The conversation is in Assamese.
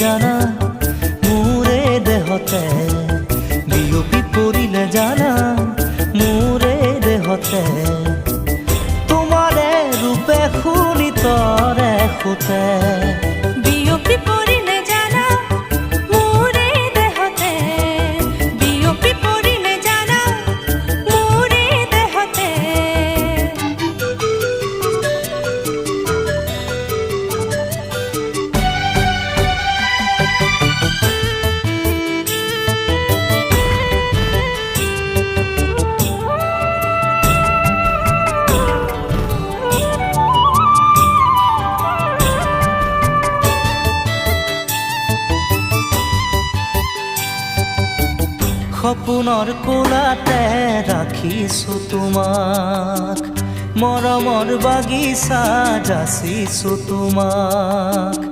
জানা মোৰে দেহতে বিয়পি পৰিলে জানা মোৰে দেহতে তোমাৰে ৰূপে শুনি তৰে সুতে বিয়পি পৰিলে জানা মোৰে দেহতে বিয়পি পৰিলে জানা মোৰে দেহতে সপোনৰ কোলাতে ৰাখিছো তোমাক মৰমৰ বাগিচা যাচিছো তোমাক